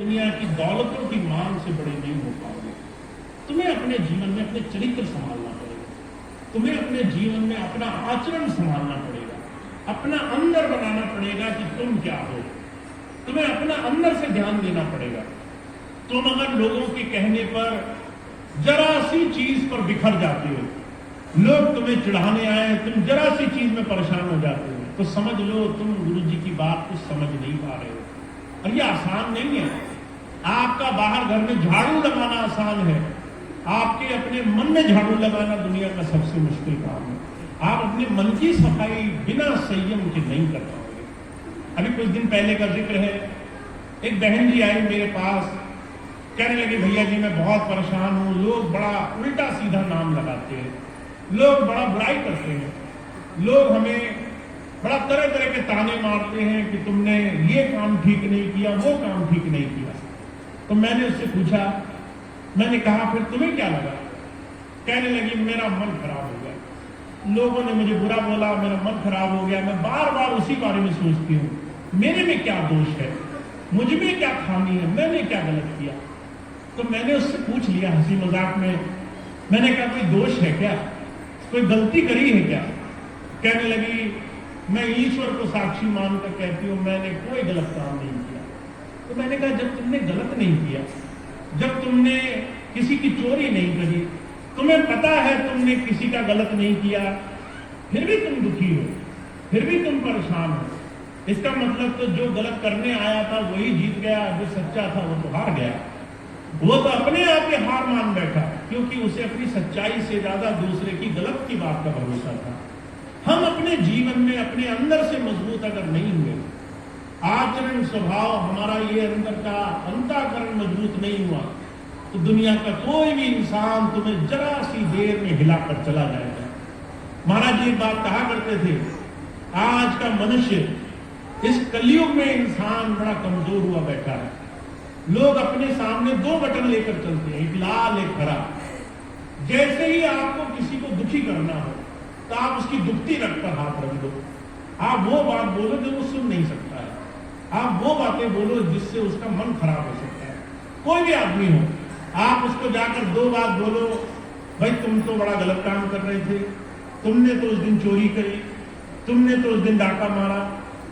दुनिया की दौलतों की मांग से बड़े नहीं हो पाओगे। तुम्हें अपने जीवन में अपने चरित्र संभालना पड़ेगा, तुम्हें अपने जीवन में अपना आचरण संभालना पड़ेगा, अपना अंदर बनाना पड़ेगा कि तुम क्या हो। तुम्हें अपना अंदर से ध्यान देना पड़ेगा। तुम अगर लोगों के कहने पर जरा सी चीज पर बिखर जाते हो, लोग तुम्हें चिढ़ाने आए, तुम जरा सी चीज में परेशान हो जाते हो, तो समझ लो तुम गुरु जी की बात कुछ समझ नहीं पा रहे हो। और ये आसान नहीं है। आपका बाहर घर में झाड़ू लगाना आसान है, आपके अपने मन में झाड़ू लगाना दुनिया का सबसे मुश्किल काम है। आप अपने मन की सफाई बिना संयम के नहीं कर पाओगे। अभी कुछ दिन पहले का जिक्र है, एक बहन जी आई मेरे पास, कहने लगे भैया जी मैं बहुत परेशान हूं, लोग बड़ा उल्टा सीधा नाम लगाते हैं, लोग बड़ा बुराई करते हैं, लोग हमें बड़ा तरह तरह के ताने मारते हैं कि तुमने ये काम ठीक नहीं किया, वो काम ठीक नहीं किया। तो मैंने उससे पूछा, मैंने कहा फिर तुम्हें क्या लगा? कहने लगी मेरा मन खराब हो गया, लोगों ने मुझे बुरा बोला, मेरा मन खराब हो गया, मैं बार बार उसी बारे में सोचती हूँ, मेरे में क्या दोष है, मुझ में क्या खामी है, मैंने क्या गलत किया। तो मैंने उससे पूछ लिया हंसी मजाक में, मैंने कहा कोई दोष है क्या, कोई गलती करी है क्या? कहने लगी मैं ईश्वर को साक्षी मानकर कहती हूँ मैंने कोई गलत काम नहीं किया। तो मैंने कहा जब तुमने गलत नहीं किया, जब तुमने किसी की चोरी नहीं करी, तुम्हें पता है तुमने किसी का गलत नहीं किया, फिर भी तुम दुखी हो, फिर भी तुम परेशान हो, इसका मतलब तो जो गलत करने आया था वही जीत गया, जो सच्चा था वो तो हार गया। वो तो अपने आप ही हार मान बैठा, क्योंकि उसे अपनी सच्चाई से ज्यादा दूसरे की गलत की बात का भरोसा था। हम अपने जीवन में अपने अंदर से मजबूत अगर नहीं हुए, आचरण स्वभाव हमारा ये अंदर का अंतःकरण मजबूत नहीं हुआ, तो दुनिया का कोई भी इंसान तुम्हें जरा सी देर में हिलाकर चला जाएगा। महाराज जी एक बात कहा करते थे, आज का मनुष्य इस कलयुग में इंसान बड़ा कमजोर हुआ बैठा है। लोग अपने सामने दो बटन लेकर चलते हैं, एक लाल एक हरा। जैसे ही आपको किसी को दुखी करना हो तो आप उसकी दुखती रख पर हाथ रख दो, आप वो बात बोलो जो वो सुन नहीं सकता है, आप वो बातें बोलो जिससे उसका मन खराब हो सकता है। कोई भी आदमी हो, आप उसको जाकर दो बात बोलो, भाई तुम तो बड़ा गलत काम कर रहे थे, तुमने तो उस दिन चोरी करी, तुमने तो उस दिन डाका मारा,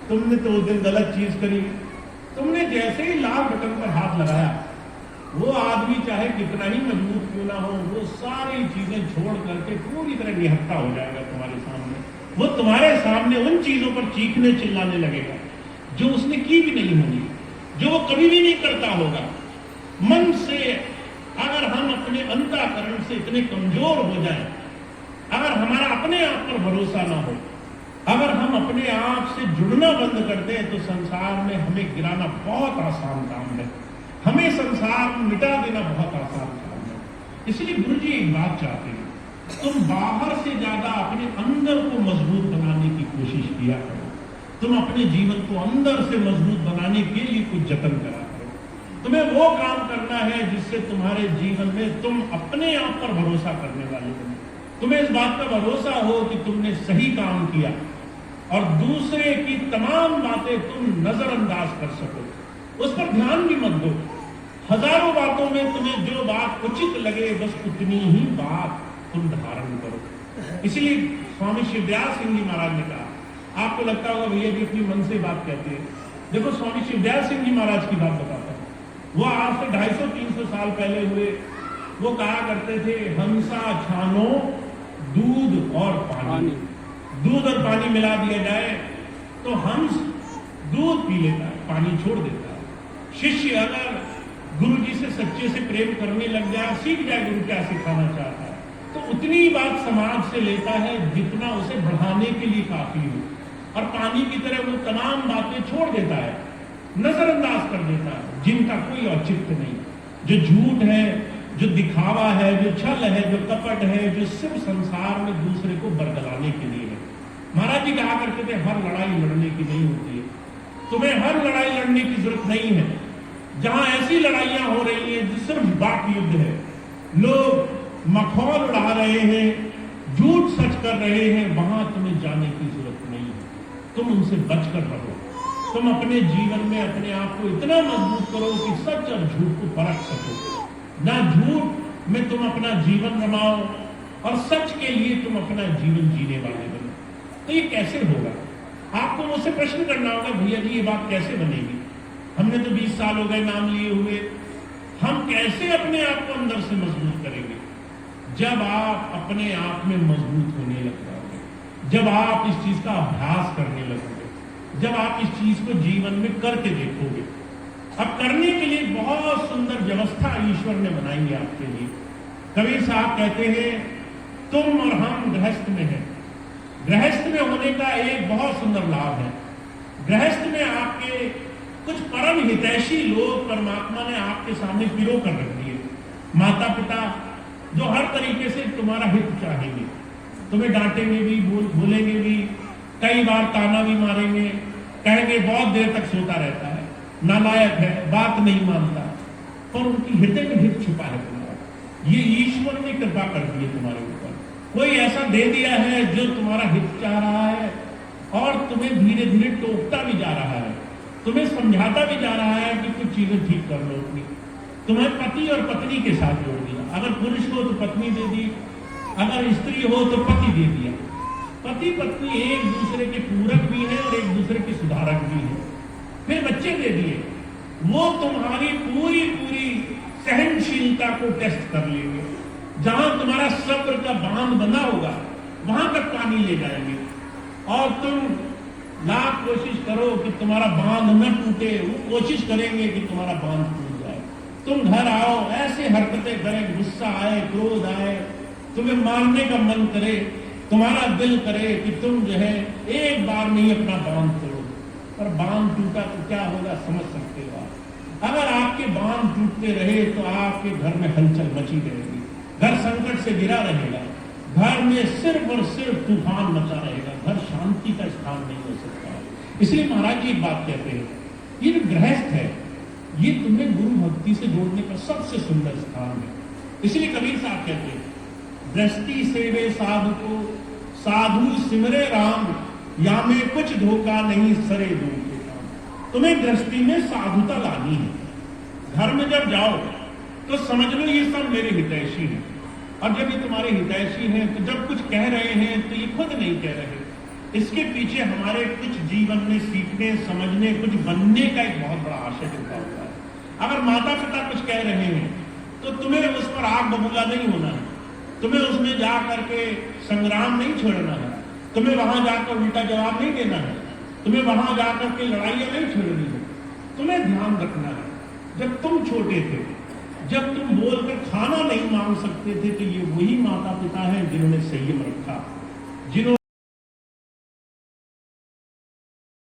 तुमने तो उस दिन गलत चीज करी। तुमने जैसे ही लाल बटन पर हाथ लगाया, वो आदमी चाहे कितना ही मजबूत क्यों ना हो, वो सारी चीजें छोड़ करके पूरी तरह निहत्था हो जाएगा तुम्हारे सामने। वो तुम्हारे सामने उन चीजों पर चीखने चिल्लाने लगेगा जो उसने की भी नहीं होगी, जो वो कभी भी नहीं करता होगा। मन से अगर हम अपने अंतःकरण से इतने कमजोर हो जाएं, अगर हमारा अपने आप पर भरोसा ना हो, अगर हम अपने आप से जुड़ना बंद कर दें, तो संसार में हमें गिराना बहुत आसान काम है, हमें संसार में मिटा देना बहुत आसान काम है। इसलिए गुरु जी एक बात चाहते हैं, तुम बाहर से ज्यादा अपने अंदर को मजबूत बनाने की कोशिश किया करो। तुम अपने जीवन को अंदर से मजबूत बनाने के लिए कुछ जतन करा करो। तुम्हें वो काम करना है जिससे तुम्हारे जीवन में तुम अपने आप पर भरोसा करने वाले बनो। तुम्हें इस बात का भरोसा हो कि तुमने सही काम किया और दूसरे की तमाम बातें तुम नजरअंदाज कर सको, उस पर ध्यान भी मत दो। हजारों बातों में तुम्हें जो बात उचित लगे बस उतनी ही बात तुम धारण करो। इसलिए स्वामी शिवदयाल सिंह जी महाराज ने कहा, आपको लगता होगा भैया जी अपनी मन से बात कहते हैं, देखो स्वामी शिवदयाल सिंह जी महाराज की बात बताता हूं। वो आज से 250-300 साल पहले हुए। वो कहा करते थे, हंसा छानो दूध और पानी, दूध और पानी मिला दिया जाए तो हंस दूध पी लेता है, पानी छोड़ देता है। शिष्य अगर गुरु जी से सच्चे से प्रेम करने लग जाए, सीख जाए गुरु क्या सिखाना चाहता है, तो उतनी ही बात समाज से लेता है जितना उसे बढ़ाने के लिए काफी हो, और पानी की तरह वो तमाम बातें छोड़ देता है, नजरअंदाज कर देता है जिनका कोई औचित्य नहीं, जो झूठ है, जो दिखावा है, जो छल है, जो कपट है, जो सिर्फ संसार में दूसरे को बरगलाने के लिए है। महाराज जी कहा करते थे, हर लड़ाई लड़ने की नहीं होती है, तुम्हें हर लड़ाई लड़ने की जरूरत नहीं है। जहां ऐसी लड़ाइयां हो रही हैं जो सिर्फ बात युद्ध है, लोग मखौल उड़ा रहे हैं, झूठ सच कर रहे हैं, वहां तुम्हें जाने की जरूरत नहीं है। तुम उनसे बचकर रहो, तुम अपने जीवन में अपने आप को इतना मजबूत करो कि सच और झूठ को परख सको। ना झूठ में तुम अपना जीवन रमाओ और सच के लिए तुम अपना जीवन जीने वाले बनो। तो ये कैसे होगा? आपको मुझसे प्रश्न करना होगा, भैया जी ये बात कैसे बनेगी? हमने तो 20 साल हो गए नाम लिए हुए, हम कैसे अपने आप को अंदर से मजबूत करेंगे? जब आप अपने आप में मजबूत होने लग जाओगे, जब आप इस चीज का अभ्यास करने लगोगे, जब आप इस चीज को जीवन में करके देखोगे। अब करने के लिए बहुत सुंदर व्यवस्था ईश्वर ने बनाई है आपके लिए। कबीर साहब कहते हैं, तुम और हम गृहस्थ में हैं। गृहस्थ में होने का एक बहुत सुंदर लाभ है। गृहस्थ में आपके कुछ परम हितैषी लोग परमात्मा ने आपके सामने पिरो कर रख दिए। माता पिता जो हर तरीके से तुम्हारा हित चाहेंगे, तुम्हें डांटेंगे भी, बोलेंगे भी, कई बार ताना भी मारेंगे, कहेंगे बहुत देर तक सोता रहता है, नालायक है, बात नहीं मानता, पर उनकी हृदय में हित छुपा है तुम्हारा। ये ईश्वर ने कृपा कर दी है तुम्हारे ऊपर। कोई ऐसा दे दिया है जो तुम्हारा हित चाह रहा है और तुम्हें धीरे धीरे टोकता भी जा रहा है, तुम्हें समझाता भी जा रहा है कि कुछ चीजें ठीक कर लो अपनी। तुम्हें पति और पत्नी के साथ जोड़ दिया। अगर पुरुष हो तो पत्नी दे दी, अगर स्त्री हो तो पति दे दिया। पति पत्नी एक दूसरे के पूरक भी हैं और एक दूसरे के सुधारक भी हैं। फिर बच्चे दे दिए, वो तुम्हारी पूरी पूरी सहनशीलता को टेस्ट कर लेंगे। जहां तुम्हारा सब्र का बांध बना होगा वहां तक पानी ले जाएंगे और तुम लाख कोशिश करो कि तुम्हारा बांध न टूटे, वो कोशिश करेंगे कि तुम्हारा बांध टूट जाए। तुम घर आओ, ऐसे हरकतें करें, गुस्सा आए, क्रोध आए, तुम्हें मारने का मन करे, तुम्हारा दिल करे कि तुम जो है एक बार में ही अपना बांध तोड़ो। पर बांध टूटा तो क्या होगा समझ सकते हो आप। अगर आपके बांध टूटते रहे तो आपके घर में हलचल मची रहेगी, घर संकट से घिरा रहेगा, घर में सिर्फ और सिर्फ तूफान मचा रहेगा, घर शांति का स्थान नहीं हो सकता। इसलिए महाराज जी एक बात कहते हैं, ये जो गृहस्थ है ये तुम्हें गुरु भक्ति से जोड़ने का सबसे सुंदर स्थान है। इसलिए कबीर साहब कहते हैं, दृष्टि से वे साधु को साधु सिमरे राम, या में कुछ धोखा नहीं सरे दूर के काम। तुम्हें दृष्टि में साधुता लानी है। घर में जब जाओ तो समझ लो ये सब मेरे हितैषी हैं, और जब ये तुम्हारे हितैषी हैं तो जब कुछ कह रहे हैं तो ये खुद नहीं कह रहे, इसके पीछे हमारे कुछ जीवन में सीखने, समझने, कुछ बनने का एक बहुत बड़ा आशय जुड़ा हुआ है। अगर माता पिता कुछ कह रहे हैं तो तुम्हें उस पर आग बबूला नहीं होना है, तुम्हें उसमें जा करके संग्राम नहीं छोड़ना है, तुम्हें वहां जाकर उल्टा जवाब नहीं देना है, तुम्हें वहां जाकर के लड़ाइयां नहीं छेड़नी है। तुम्हें ध्यान रखना है, जब तुम छोटे थे, जब तुम बोलकर खाना नहीं मांग सकते थे, तो ये वही माता पिता हैं जिन्होंने संयम रखा, जिन्होंने